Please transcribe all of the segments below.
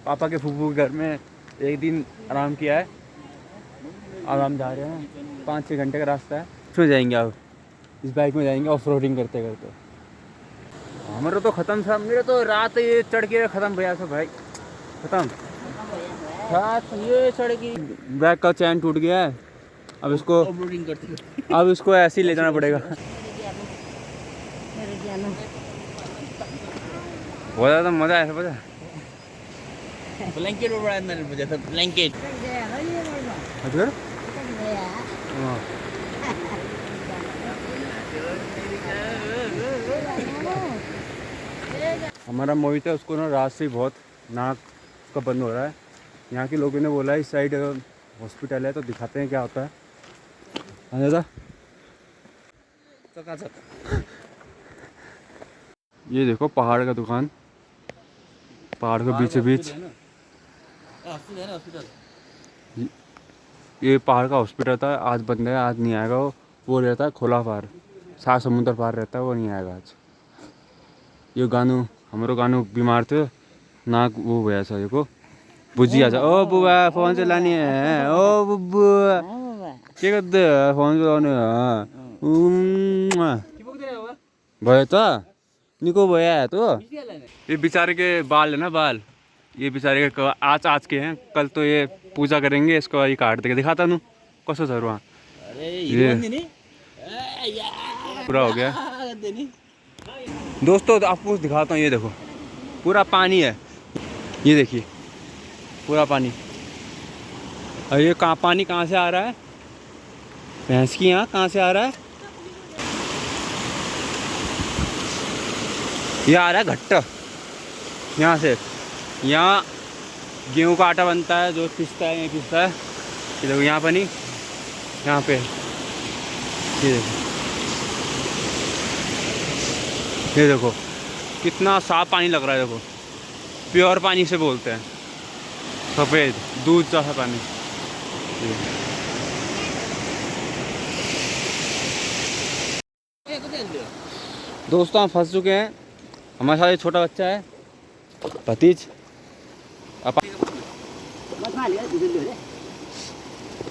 पापा के फूफू के घर में एक दिन आराम किया है। अब हम जा रहे हैं, 5-6 घंटे का रास्ता है, उसमें जाएंगे। अब इस बाइक में जाएंगे ऑफ रोडिंग करते करते। हमारा तो ख़त्म था, मेरे तो रात ये चढ़ के ख़त्म भैया सब भाई, ख़त्म रात ये चढ़ की। बैग का चैन टूट गया है, अब इसको ऐसे ही ले जाना पड़ेगा। बहुत ज़्यादा मज़ा आया पता है। ब्लैंकेट उड़ा अंदर मुझे तो ब्लैंकेट अगर हमारा मोहित है, उसको ना रात से बहुत नाक का बंद हो रहा है। यहाँ के लोगों ने बोला इस साइड हॉस्पिटल है, तो दिखाते हैं क्या होता है। दादा ये देखो पहाड़ का दुकान, पहाड़ के बीचों बीच ये पहाड़ का हॉस्पिटल था। आज बंद है, आज नहीं आएगा। वो रहता है खोला पार, 7 समुंदर पार रहता है, वो नहीं आएगा आज। ये गानू हमारे गानू बीमार थे, नाक वो हुआ था। देखो बुझी आ जा। ओ बुआ फोन चलानी है, ओ बुआ क्या करते फोन चलाने भैया था निको भैया है। तो ये बेचारे के बाल है ना, बाल ये बेचारे के आज के हैं, कल तो ये पूजा करेंगे, इसको ये काट देगा। दिखाता हूँ कसो सर वहाँ। ये पूरा हो गया दोस्तों, आपको दिखाता हूँ। ये देखो पूरा पानी है, ये देखिए पूरा पानी। और ये पानी कहाँ से आ रहा है? भैंस की यहाँ कहाँ से आ रहा है? ये आ रहा है घट्टा यहाँ से। यहाँ गेहूँ का आटा बनता है, जो पिसता है ये पिसता है। ये देखो यहाँ पानी, यहाँ पे ये देखो, ये देखो कितना साफ पानी लग रहा है। देखो प्योर पानी से बोलते हैं, सफ़ेद दूध जैसा पानी। दोस्तों हम फंस चुके हैं। हमारे साथ एक छोटा बच्चा है, भतीज।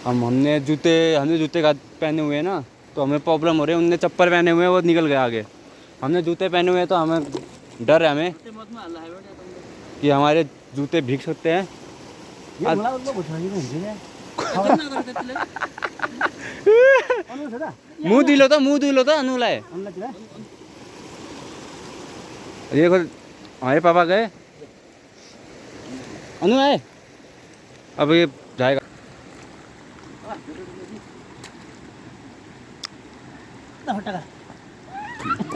हमने जूते का पहने हुए हैं ना, तो हमें प्रॉब्लम हो रही है। उनने चप्पल पहने हुए हैं, वो निकल गया आगे। हमने जूते पहने हुए हैं, तो हमें डर है हमें कि हमारे जूते भीग सकते हैं। मुँह दिलो तो अनुलाए। देखो हमारे पापा गए, अनु आए, अब ये जाएगा।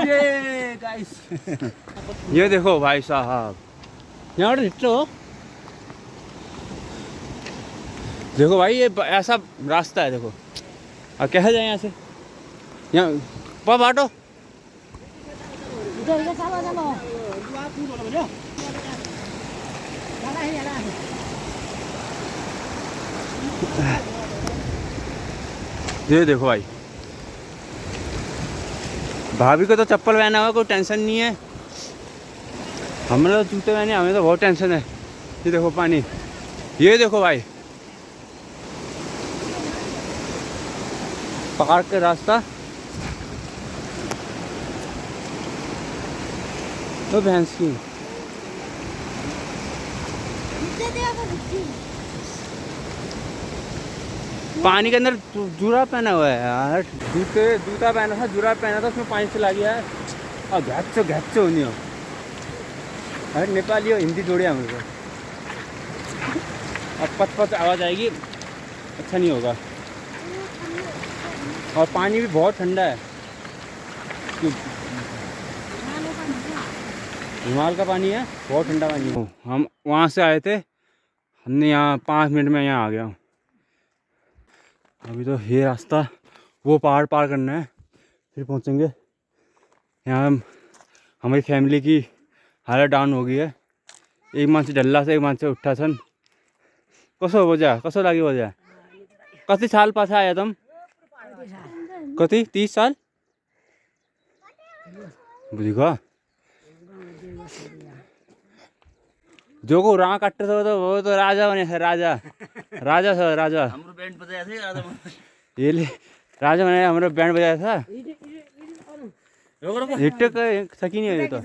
ये गाइस ये देखो भाई साहब, यहाँ देखो भाई, ये ऐसा रास्ता है। देखो अब कैसे जाए यहाँ से? यहाँ पापा बाटो ये देखो भाई, भाभी को तो चप्पल पहना हुआ, कोई टेंशन नहीं है। हमने तो जूते पहने, हमें तो बहुत टेंशन है। ये देखो पानी, ये देखो भाई पहाड़ का रास्ता। तो भैंस की पानी के अंदर जुराब पहना हुआ है यार। जूता पहना था, जुराब पहना था, उसमें पानी चला गया है। और घैचो नहीं हो। अरे नेपाली हो हिंदी जोड़े हम लोग। अब पच आवाज़ आएगी, अच्छा नहीं होगा। और पानी भी बहुत ठंडा है, हिमालय का पानी है, बहुत ठंडा पानी है। हम वहाँ से आए थे, हमने यहाँ 5 मिनट में यहाँ आ गया हूँ। अभी तो ये रास्ता वो पहाड़ पार करना है, फिर पहुँचेंगे। यहाँ हमारी फैमिली की हालत डाउन हो गई है, एक माणसं डल्ला एक माणसं उठा सन कसो बोजा कसो लागे बोजा कति साल पाछा आया तुम कति 30 साल बुझेगा जो को राह काटते थे तो वो तो राजा बने थे राजा राजा था राजा हमरो बैंड बजाया थे राजा ये ले राजा बने हमारा बैंड बजाया था रोको रोको हिट का सकी नहीं है तो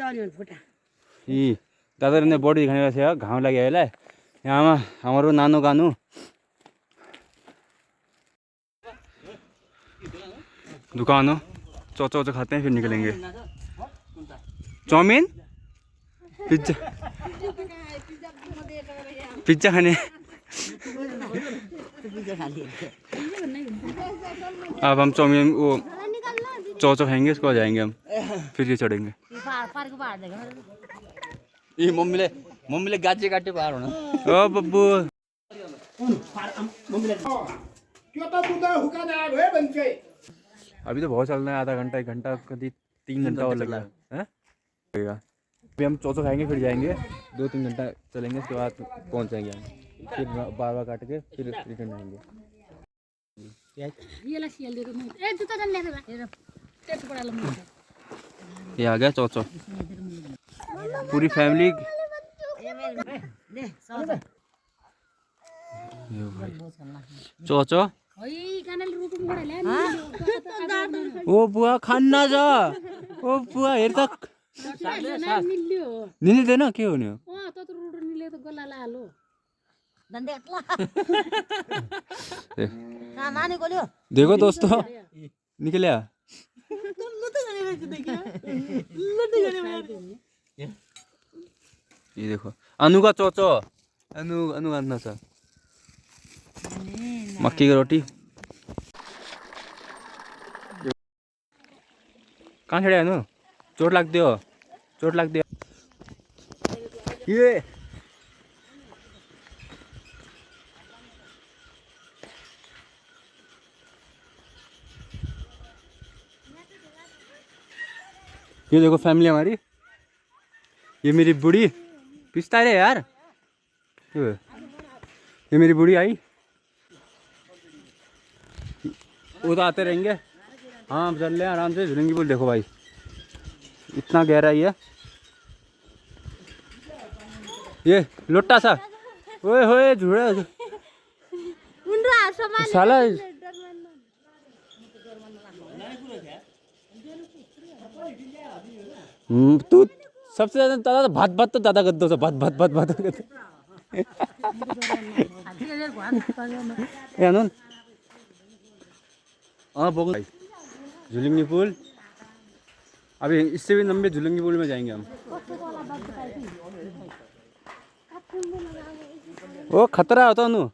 ये दादा ने बॉडी दिखाने वाला था घाव लगे है ले यहाँ हमारो नानो गानू दुकान हो चौचा वौचा खाते हैं फिर निकलेंगे चाउमीन पिज्जा पिज्जा खाने अब हम चाउमीन वो चौचा खाएंगे उसको जाएंगे हम फिर ये चढ़ेंगे ये मम्मीले गाजे काटे पार होना ओ बब्बू अभी तो बहुत चलना है आधा घंटा 1 घंटा कभी 3 घंटा और लगेगा लगेगा अभी हम चौथा खाएंगे फिर जाएंगे 2-3 घंटा चलेंगे उसके बाद पहुंच जाएंगे हम फिर बार काट के फिर रिटर्न आएंगे ये आ गया चौचो पूरी फैमिली चौचो ओ बुआ खाना जा ओ बुआ हेर तक निले देना के हो नि देखो दोस्तों निकलिया ये देखो अनु का चौचो अनु अनु अन्ना सा मक्की की रोटी कहाँ छड़े अनु चोट लग दियो चोट लग दियो ये देखो फैमिली हमारी ये मेरी बूढ़ी पिसता है यार ये मेरी बूढ़ी आई वो तो आते रहेंगे हाँ चल रहे हैं आराम से झुलंगी पुल देखो भाई इतना गहरा ही है ये लोटा सा ओए होए झूड़ा साला तू सबसे ज्यादा भात भात तो दादा गद्दो से भात भात भात भात आनंद हाँ बोल झुलंगी पुल अभी इससे भी लंबे झुलंगी पुल में जाएंगे हम वो खतरा होता नु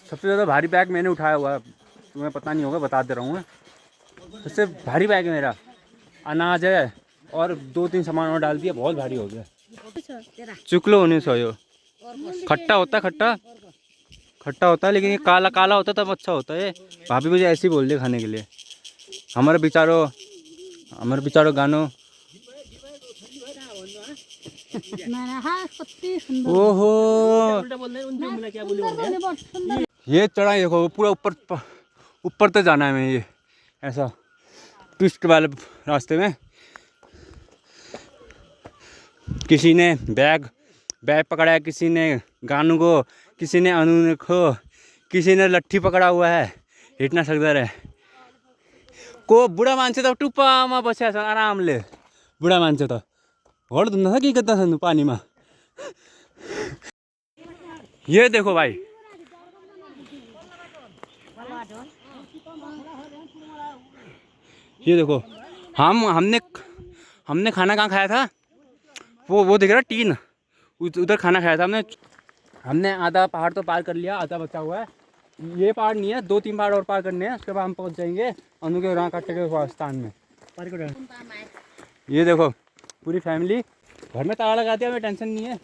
सबसे ज़्यादा भारी बैग मैंने उठाया हुआ है तुम्हें पता नहीं होगा बता दे रहा हूँ मैं सबसे भारी बैग है मेरा अनाज है और 2-3 सामान और डाल दिया बहुत भारी हो गया चुकलो होने से हो खट्टा होता खट्टा खट्टा होता है लेकिन ये काला काला होता तब अच्छा होता है भाभी मुझे ऐसे ही बोल दे खाने के लिए हमारे बिचारो गानो ओहो ये चढ़ाई देखो पूरा ऊपर तक जाना है मैं ये ऐसा ट्विस्ट वाले रास्ते में किसी ने बैग पकड़ा है किसी ने गानू को किसी ने अनु को किसी ने लट्ठी पकड़ा हुआ है इतना सकदर है को बुढ़ा मान्छे तो टुप्पामा बसेको छ आरामले बुढ़ा मान्छे तो घर धुन्न था कि करता था पानी में ये देखो भाई ये देखो हमने खाना कहाँ खाया था वो दिख रहा टीन उधर खाना खाया था हमने आधा पहाड़ तो पार कर लिया आधा बचा हुआ है ये पहाड़ नहीं है 2-3 पहाड़ और पार करने हैं उसके बाद हम पहुंच जाएंगे अनु के राह काटे के स्थान में ये देखो पूरी फैमिली घर में ताला लगा दिया हमें टेंशन नहीं है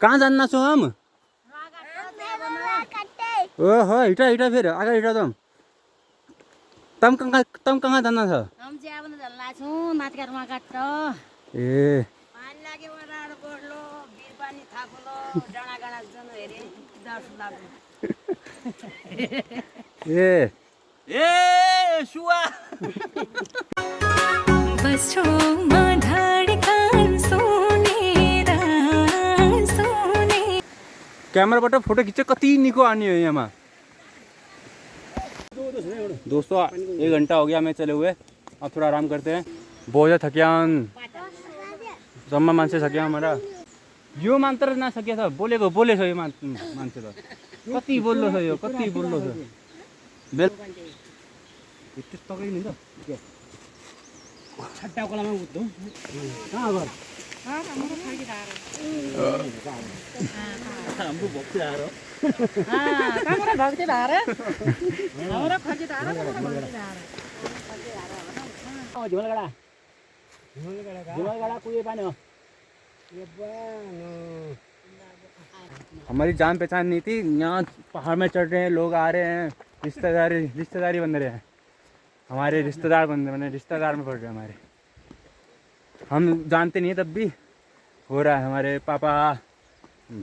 कहाँ जाना छो हम? ओहो हिटा हिटा फिर आगे हिटा तम कहाँ जाना छ? हम ज्यावन जल्ला छु माथकारमा काट्ट ए पानी लाग्यो वरार गोड्लो बिरपानी थाकुलो डाँडा गाडा जन हेरे दर्श लाग्यो ए ए शुआ बसोमा धडकन सुनेर सुने क्यामेराबाट फोटो खिच्छ कति निको आने हो यहाँमा दोस्तों 1 घंटा हो गया हमें चले हुए अब थोड़ा आराम करते हैं बहुत ज्यादा थक्यान जम्मा मान्छे छ क्या हमारा यो मात्र नसके छ बोलेको बोलेछ यो मान्छे त कति बोल्लो छ यो कति बोल्लो छ बेल त्यस्तोकै नि त छट्टा कोलामा उठ्दो कहाँ घर हाम्रो भक्ति आएर कामरा भक्ति धार हाम्रो खजी धार झिमलगढा कुए पानी हो हमारी जान पहचान नहीं थी यहाँ पहाड़ में चढ़ रहे हैं लोग आ रहे हैं रिश्तेदारी बन रहे हैं हमारे रिश्तेदार बने रिश्तेदार में पड़ रहे हैं हमारे हम जानते नहीं तब भी हो रहा है हमारे पापा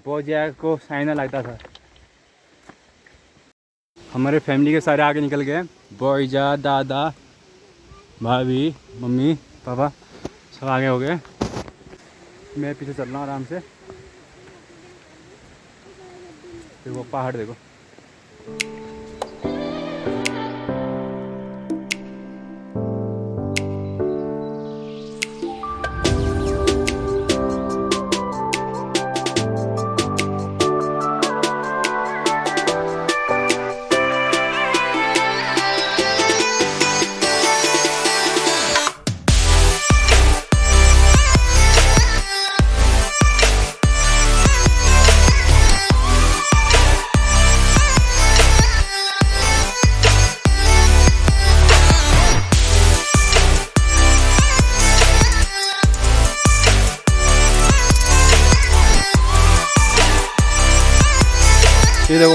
बोजिया को साइना लगता था हमारे फैमिली के सारे आगे निकल गए बोईजा दादा भाभी मम्मी पापा सब आगे हो गए मैं पीछे चल रहा हूँ आराम से देखो पहाड़ देखो ये देखो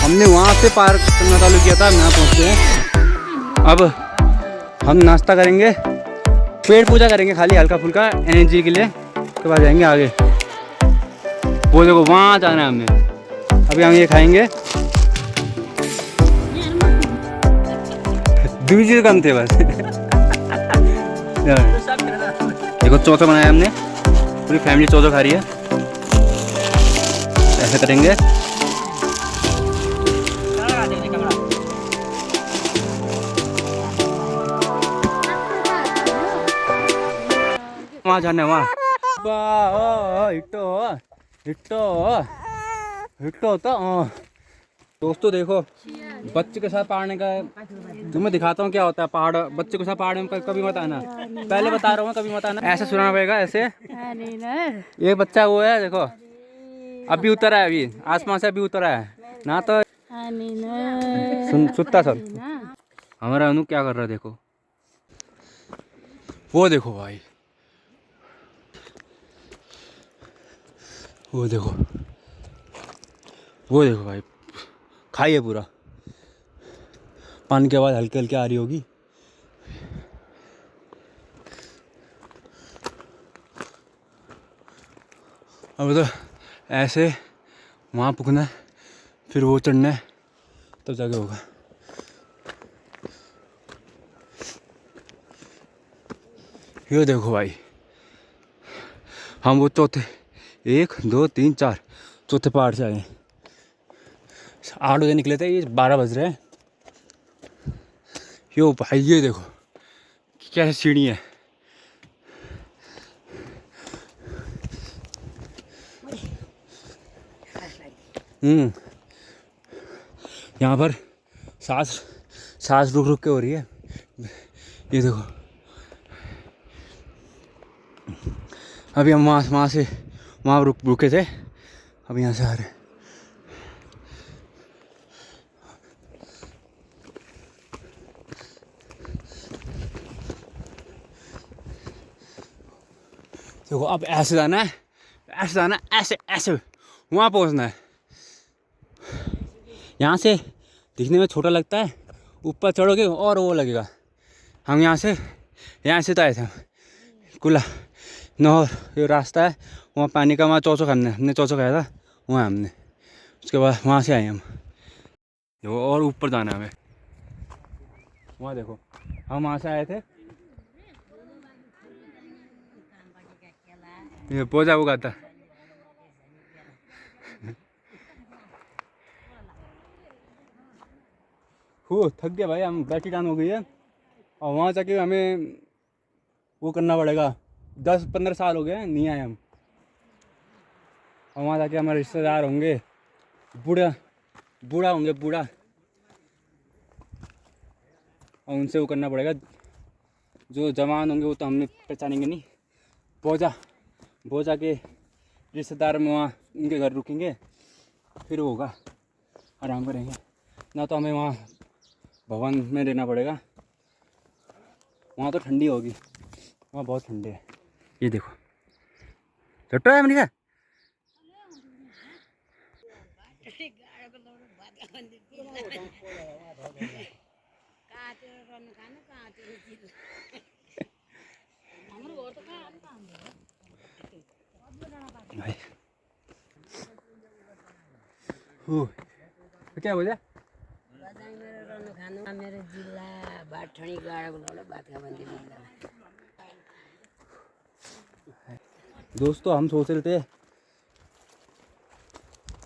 हमने वहाँ से पार करना चालू किया था यहाँ पहुँच गए अब हम नाश्ता करेंगे पेट पूजा करेंगे खाली हल्का फुल्का एनर्जी के लिए उसके बाद जाएंगे आगे वो देखो वहाँ जाना है हमें अभी हम ये खाएंगे 2 चीज़ कम थे बस देखो चौथा बनाया हमने पूरी फैमिली चौथा खा रही है ऐसा करेंगे वहाँ जाना है वहाँ हिट्टो तो दोस्तों देखो बच्चे के साथ पहाड़ने का तुम्हें दिखाता हूँ क्या होता है पहाड़ बच्चे के साथ पहाड़ में कभी मत आना पहले बता रहा हूँ कभी मत आना ऐसे सुनाना पड़ेगा ऐसे ये बच्चा वो है देखो अभी उतरा है अभी आसमान से अभी उतरा है ना तो सुनता सब हमारा अनु क्या कर रहा है देखो वो देखो भाई वो देखो भाई खाइए पूरा पानी की आवाज़ हल्की हल्की आ रही होगी अब तो ऐसे वहाँ पुगना है फिर वो चढ़ना है तब जाके होगा ये देखो भाई हम वो चौथे 1 2 3 4 चौथे पहाड़ से आए 8 बजे निकले थे ये 12 बज रहे हैं यो भाई ये देखो कैसे सीढ़ी है यहाँ पर सांस रुक के हो रही है ये देखो अभी हम वहाँ रुके थे अब यहाँ से आ रहे हैं देखो अब ऐसे जाना है ऐसे वहाँ पहुँचना है। यहाँ से दिखने में छोटा लगता है, ऊपर चढ़ोगे और वो लगेगा। हम यहाँ से तो आए थे कुला नहर, ये रास्ता है वहाँ पानी का, वहाँ चौचो हमने चौचो खाया था वहाँ हमने, उसके बाद वहाँ से आए हम। देखो और ऊपर जाना है हमें, वहाँ देखो हम वहाँ से आए थे। ये पोजा उगाता हो, थक गया भाई हम, बैटरी डाउन हो गई है। और वहाँ जाके हमें वो करना पड़ेगा, 10-15 साल हो गए नहीं आए हम। और वहाँ जाके हमारे रिश्तेदार होंगे, बूढ़ा होंगे बूढ़ा, और उनसे वो करना पड़ेगा। जो जवान होंगे वो तो हमने पहचानेंगे नहीं। बोझा के रिश्तेदार में वहाँ उनके घर रुकेंगे, फिर होगा, आराम करेंगे। ना तो हमें वहाँ भवन में रहना पड़ेगा, वहाँ तो ठंडी होगी, वहाँ बहुत ठंडे है। ये देखो चट्टो है मैंने क्या बोला मेरो जिल्ला भाटखणी गाडा भातका बन्दी जिल्ला। दोस्तों हम सोच रहे थे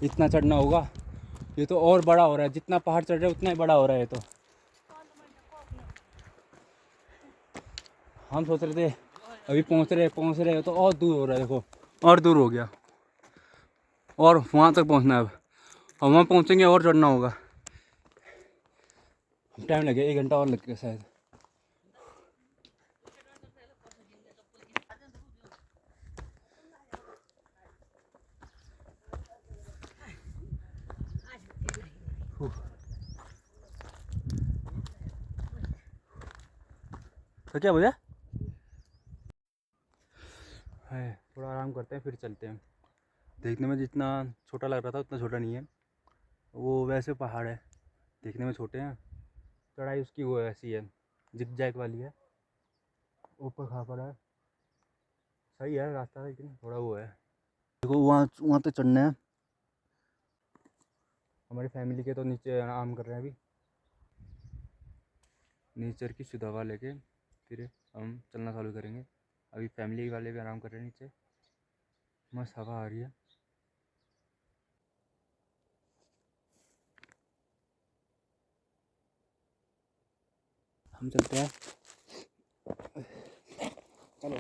इतना चढ़ना होगा, ये तो और बड़ा हो रहा है। जितना पहाड़ चढ़ रहा है उतना ही बड़ा हो रहा है। ये तो हम सोच रहे थे अभी पहुंच रहे तो और दूर हो रहा है। देखो और दूर हो गया, और वहाँ तक पहुँचना है अब, और वहाँ पहुँचेंगे और चढ़ना होगा। टाइम लगेगा, 1 घंटा और लगेगा शायद। तो क्या बोला है, थोड़ा आराम करते हैं फिर चलते हैं। देखने में जितना छोटा लग रहा था उतना छोटा नहीं है, वो वैसे पहाड़ है, देखने में छोटे हैं, चढ़ाई उसकी वो ऐसी है, जिग-जैग वाली है, ऊपर खा पड़ा है। सही है रास्ता, लेकिन थोड़ा वो है। देखो वहाँ तक चढ़ना है। हमारी फैमिली के तो नीचे आराम कर रहे हैं अभी, नेचर की शुद्ध हवा लेके फिर हम चलना चालू करेंगे। अभी फैमिली वाले भी आराम कर रहे हैं नीचे, मस्त हवा आ रही है। हम चलते हैं, चलो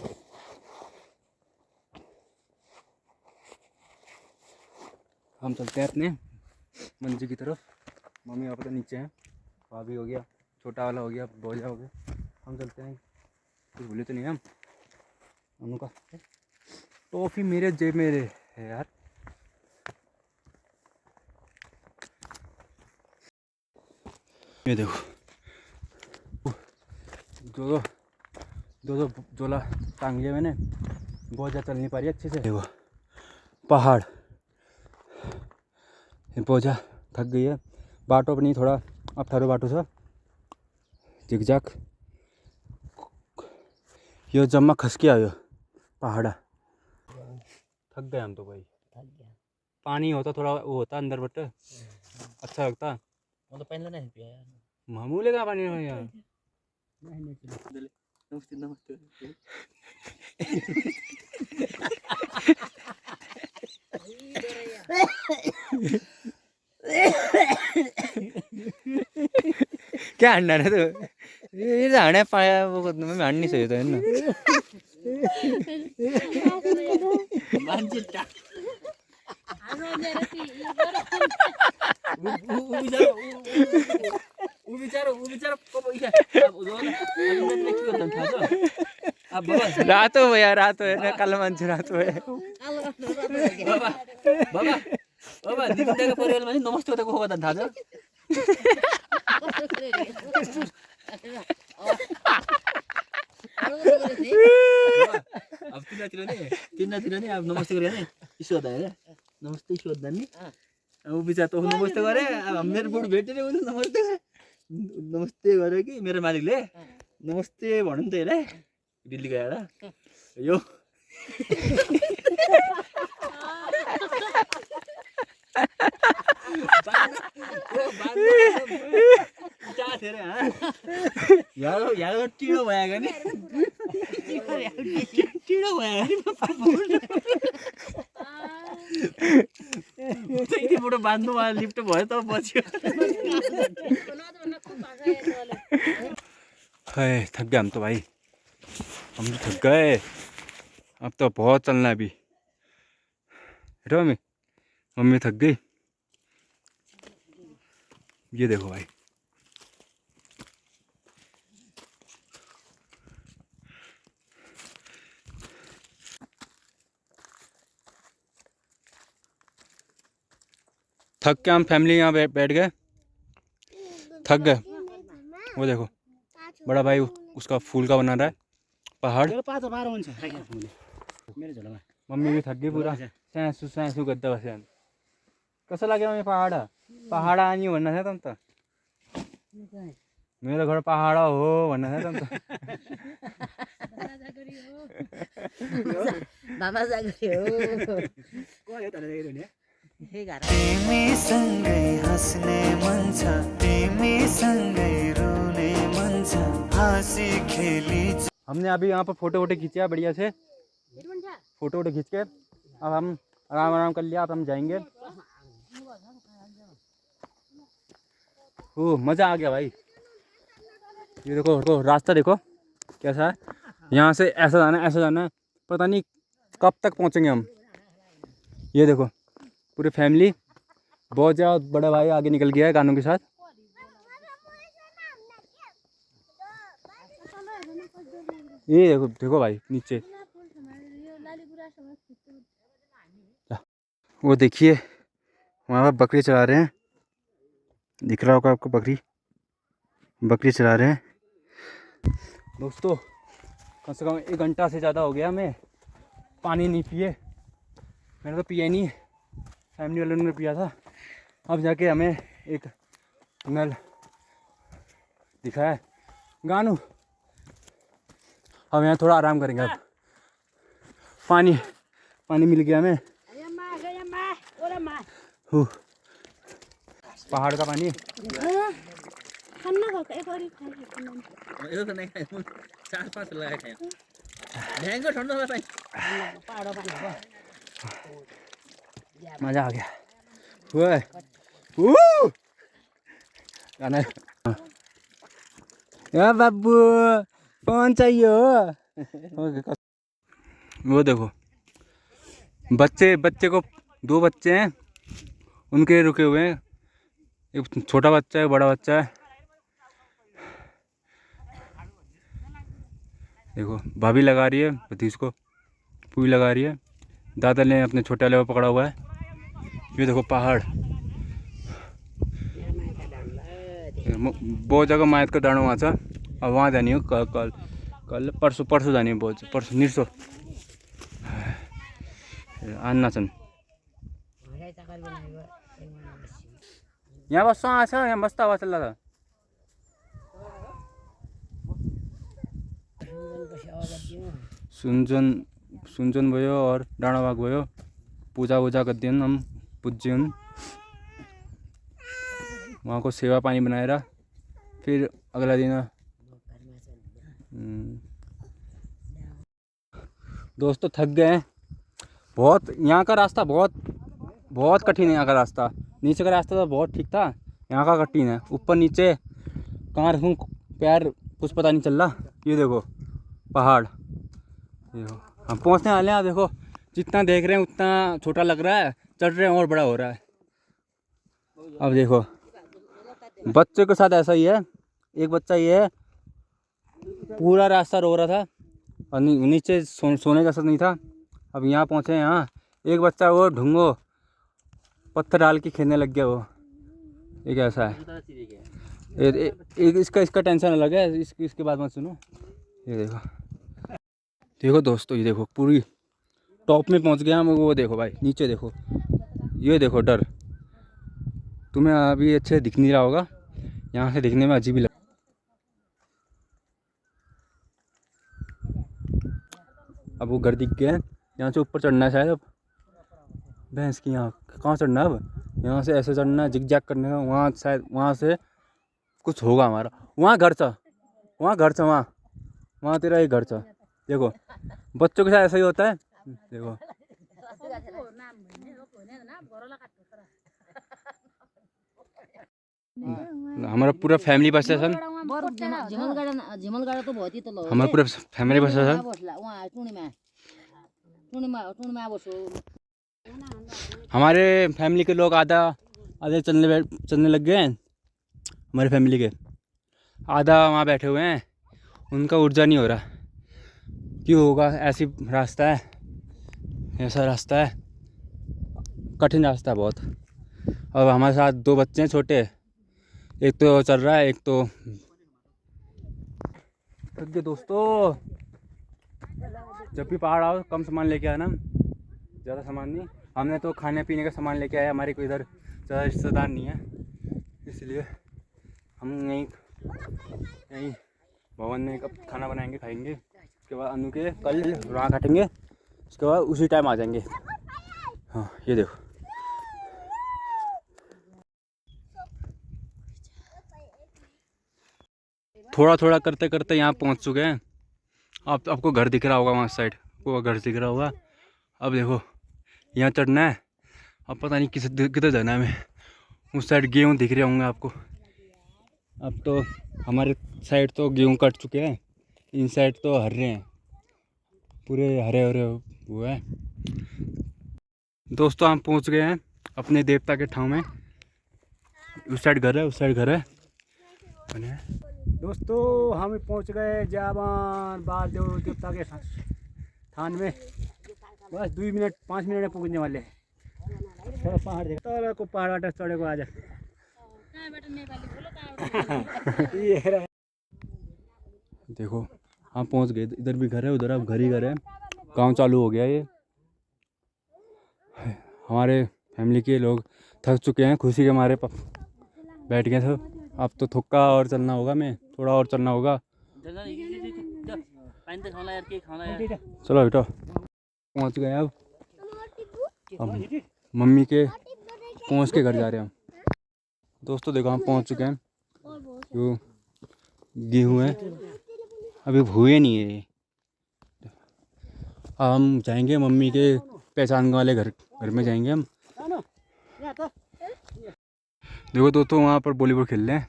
हम चलते हैं अपने मंजिल की तरफ। मम्मी पापा तो नीचे हैं, भाभी हो गया, छोटा वाला हो गया, बोझा हो गया। हम चलते हैं, कुछ भूले तो नहीं हम। उनका टॉफ़ी मेरे जेब में है यार। ये देखो दो झोला टांग लिया मैंने, बहुत ज़्यादा चल नहीं पा रही अच्छे से। देखो पहाड़, बोझा थक गई है। बाटो अपनी थोड़ा अब थारो बाटो छ झिकझाक, यो जम्मा खसके आयो पहाड़ा। थक गए हम तो भाई। पानी होता थोड़ा वो होता अंदर बट अच्छा लगता। म त पानी नहीं पिया यार। मामूले का पानी है यार। नमस्ते क्या हंडा ना तो ये हंडा पाया वो मैं हंड नहीं सकता है ना। मान्छे ऊ बिचारा कब इया अब रात हो यार, रात है ना, कल मंच रात है। बाबा दिदीको परिवारमा चाहिँ नमस्ते उताको हो त थाहा छ। अब तिनीतिर नि अब नमस्ते गरेर नि यसो हुँदा हैन नमस्ते शोधनी अब बिचा तो नमस्ते गरे अब मेरो बुढो भेटेर उनी नमस्ते नमस्ते गरे कि मेरो मालिकले नमस्ते भन्नु नि त हेरे दिल्ली गएर यो यार टिडो भयो नि टिडो भयो नि यति बुढो बाँध्नु लिफ्ट भयो त बच्यो है थक गए हम तो भाई, हम तो थक गए। अब तो बहुत चलना है अभी। हेलो मम्मी, मम्मी थक गई। ये देखो भाई, थक के हम फैमिली यहाँ बैठ गए, थक गए। वो देखो बड़ा भाई उसका फूल का बना रहा है पहाड़। मम्मी भी थक गई पूरा, सैसु सैसु गद्दा बस्या। कसं लाग्यो मम्मी पहाड? पहाड आनी भन्न थियो त मेरो घर पहाड हो भन्न थियो त दादा जागरी हो तिमीसँगै हाँस्ने मन छ, तिमीसँगै रुने मन छ, हाँसी खेली। हमने अभी यहाँ पर फोटो वोटो खींचा बढ़िया से, फोटो वोटो खींच के अब हम आराम आराम कर लिया। अब हम जाएंगे। ओह मज़ा आ गया भाई। ये देखो रास्ता देखो कैसा है, यहाँ से ऐसा जाना है, ऐसा जाना है, पता नहीं कब तक पहुँचेंगे हम। ये देखो पूरी फैमिली, बहुत ज़्यादा बड़ा भाई आगे निकल गया है गानों के साथ। ये देखो देखो भाई नीचे, वो देखिए वहाँ पर बकरी चला रहे हैं, दिख रहा होगा आपको, बकरी चला रहे हैं। दोस्तों कम से कम 1 घंटा से ज़्यादा हो गया हमें पानी नहीं पिए। मैंने तो पिया नहीं, फैमिली वालों ने पिया था। अब जाके हमें एक नल दिखा है गानू, अब यहाँ थोड़ा आराम करेंगे। अब पानी मिल गया हमें, पहाड़ का पानी। यो त नै खाए 4-5 लगाए खायो ढ्याङ्गो ठन्डा पानी मजा आ गया। गाना या बाबू कौन चाहिए हो? वो देखो बच्चे को 2 बच्चे हैं, उनके रुके हुए हैं। एक छोटा बच्चा है, बड़ा बच्चा है। देखो भाभी लगा रही है भतीज को, पूरी लगा रही है। दादा ने अपने छोटे वाले को पकड़ा हुआ है। ये देखो पहाड़, बहुत जगह मायत का डाँडो वहाँ छ। अब वहाँ जानी हो कल परसों जानी हो, बहुत परसों निर्सो आन्ना छन्। यहाँ बस्छ आछ, यहाँ बस्दा आवाज चल्ला था। सुनजन भयो और डाँडा बाग भयो, पूजा गर्दिन् हम पूज्यन्। वहाँ को सेवा पानी बनाएर फिर अगला दिन। दोस्तों थक गए हैं बहुत। यहाँ का रास्ता बहुत कठिन है। यहाँ का रास्ता, नीचे का रास्ता तो बहुत ठीक था, यहाँ का कठिन है। ऊपर नीचे कहाँ रखूँ पैर कुछ पता नहीं चल रहा। ये देखो पहाड़, देखो हम पहुँचने वाले हैं। देखो जितना देख रहे हैं उतना छोटा लग रहा है, चढ़ रहे हैं और बड़ा हो रहा है। अब देखो बच्चे के साथ ऐसा ही है, एक बच्चा ये है पूरा रास्ता रो रहा था और नीचे सोने का असर नहीं था। अब यहाँ पहुँचे, यहाँ एक बच्चा वो ढूंढो पत्थर डाल के खेलने लग गया। वो एक ऐसा है, एक इसका टेंशन अलग है। इसके बाद मत सुनो। ये देखो दोस्तों, ये देखो पूरी टॉप में पहुँच गया हम। वो देखो भाई नीचे देखो ये देखो डर, तुम्हें अभी अच्छे दिख नहीं रहा होगा, यहाँ से दिखने में अजीब ही लग। अब वो घर दिख गया है, यहाँ से ऊपर चढ़ना है शायद। अब भैंस की यहाँ कहाँ चढ़ना है? अब यहाँ से ऐसे चढ़ना है, जिग जैग करने का। वहाँ शायद वहाँ से कुछ होगा हमारा। वहाँ घर था, वहाँ घर था, वहाँ तेरा एक घर था। देखो बच्चों के साथ ऐसा ही होता है। देखो हमारा पूरा फैमिली बस है सर, हमारा पूरा फैमिली बस है सर। हमारे फैमिली के लोग आधे चलने लग गए हैं। हमारे फैमिली के आधा वहाँ बैठे हुए हैं, उनका ऊर्जा नहीं हो रहा। क्यों होगा? ऐसी रास्ता है, ऐसा रास्ता है, कठिन रास्ता है बहुत। अब हमारे साथ 2 बच्चे हैं छोटे, एक तो चल रहा है, एक तो दोस्तों। जब भी पहाड़ आओ कम सामान लेके आना, ज़्यादा सामान नहीं। हमने तो खाने पीने का सामान लेके आया, हमारे कोई इधर ज़्यादा रिश्तेदार नहीं है, इसलिए हम यहीं भवन में कब खाना बनाएंगे, खाएंगे। उसके बाद अनु के कल वहाँ काटेंगे, उसके बाद उसी टाइम आ जाएंगे। हाँ ये देखो, थोड़ा थोड़ा करते करते यहाँ पहुँच चुके हैं। अब आपको घर दिख रहा होगा, वहाँ साइड वो घर दिख रहा होगा। अब देखो यहाँ चढ़ना है, अब पता नहीं किधर जाना है। हमें उस साइड गेहूँ दिख रहे होंगे आपको। अब तो हमारे साइड तो गेहूँ कट चुके हैं, इन साइड तो हरे हैं, पूरे हरे हरे हुए हैं। दोस्तों हम पहुंच गए हैं अपने देवता के ठाव में। उस साइड घर है, उस साइड घर है। दोस्तों हम पहुंच गए जावान बाल देवता के थान में। बस 2 मिनट 5 मिनट में पहुंचने वाले हैं। थोड़ा पहाड़ देखो को, पहाड़ चढ़े को आ जा। देखो हम पहुंच गए, इधर भी घर है, उधर अब घर ही घर है। काम चालू हो गया। ये हमारे फैमिली के लोग थक चुके हैं, खुशी के मारे बैठ गए सब। अब तो थुक्का और चलना होगा, मैं थोड़ा और चलना होगा। चलो बेटा पहुंच गए। अब मम्मी के पहुंच के घर जा रहे हैं हम। दोस्तों देखो हम पहुंच चुके हैं। जो गेहूँ है अभी हुए नहीं है। अब हम जाएंगे मम्मी के पहचान वाले घर में जाएंगे हम। देखो दोस्तों वहाँ पर वॉलीबॉल खेल रहे हैं।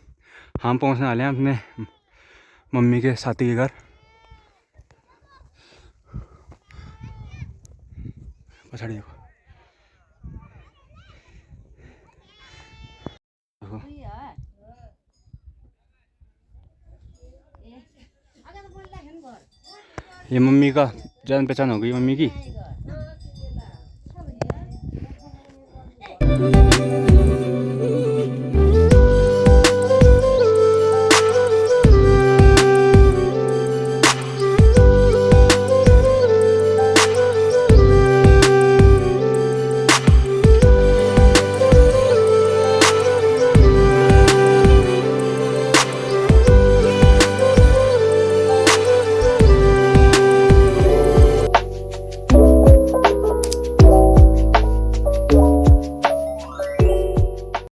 हम पहुँचने वाले हैं अपने मम्मी के साथी के घर। पछाड़ी देखो, ये मम्मी का जान पहचान हो गई मम्मी की।